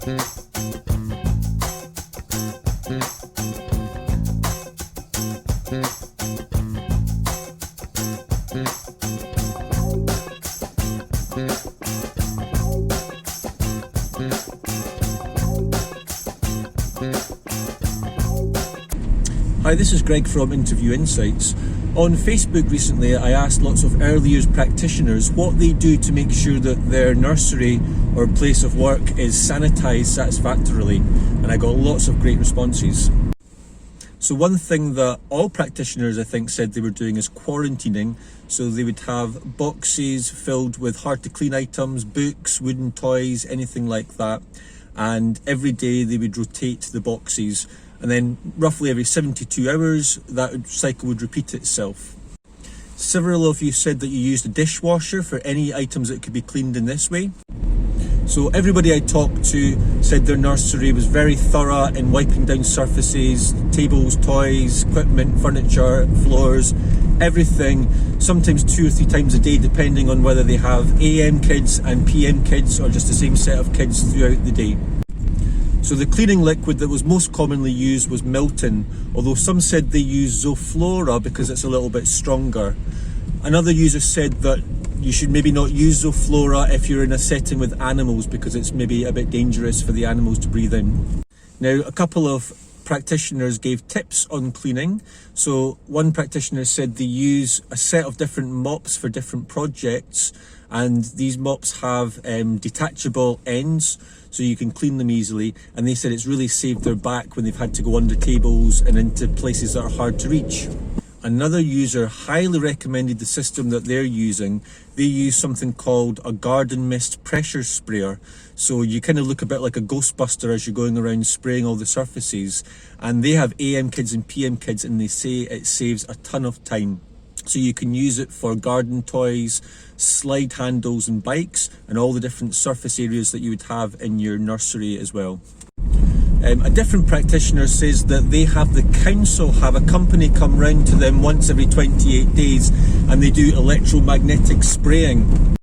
Hi, this is Greg from Interview Insights. On Facebook recently, I asked lots of early years practitioners what they do to make sure that their nursery or place of work is sanitised satisfactorily, and I got lots of great responses. So one thing that all practitioners, I think, said they were doing is quarantining. So they would have boxes filled with hard to clean items, books, wooden toys, anything like that. And every day they would rotate the boxes. And then roughly every 72 hours, that cycle would repeat itself. Several of you said that you used a dishwasher for any items that could be cleaned in this way. So everybody I talked to said their nursery was very thorough in wiping down surfaces, tables, toys, equipment, furniture, floors, everything, sometimes 2 or 3 times a day, depending on whether they have AM kids and PM kids or just the same set of kids throughout the day. So the cleaning liquid that was most commonly used was Milton, although some said they used Zoflora because it's a little bit stronger. Another user said that you should maybe not use Zoflora if you're in a setting with animals because it's maybe a bit dangerous for the animals to breathe in. Now, a couple of practitioners gave tips on cleaning. So one practitioner said they use a set of different mops for different projects, and these mops have detachable ends so you can clean them easily, and they said it's really saved their back when they've had to go under tables and into places that are hard to reach. Another user highly recommended the system that they're using. They use something called a garden mist pressure sprayer. So you kind of look a bit like a Ghostbuster as you're going around spraying all the surfaces. And they have AM kids and PM kids, and they say it saves a ton of time. So you can use it for garden toys, slide handles and bikes, and all the different surface areas that you would have in your nursery as well. A different practitioner says that they have the council have a company come round to them once every 28 days and they do electromagnetic spraying.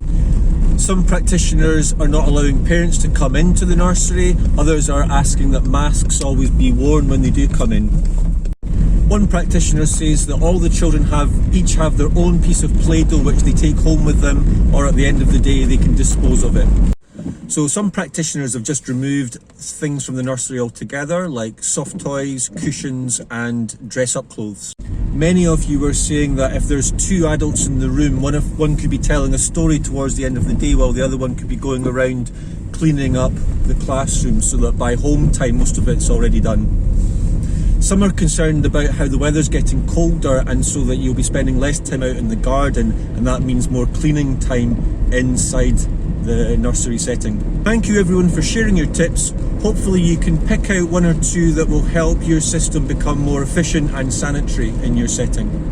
Some practitioners are not allowing parents to come into the nursery, others are asking that masks always be worn when they do come in. One practitioner says that all the children each have their own piece of Play-Doh which they take home with them, or at the end of the day they can dispose of it. So some practitioners have just removed things from the nursery altogether, like soft toys, cushions and dress-up clothes. Many of you were saying that if there's 2 adults in the room, one could be telling a story towards the end of the day while the other one could be going around cleaning up the classroom, so that by home time most of it's already done. Some are concerned about how the weather's getting colder, and so that you'll be spending less time out in the garden, and that means more cleaning time inside the nursery setting. Thank you everyone for sharing your tips. Hopefully you can pick out 1 or 2 that will help your system become more efficient and sanitary in your setting.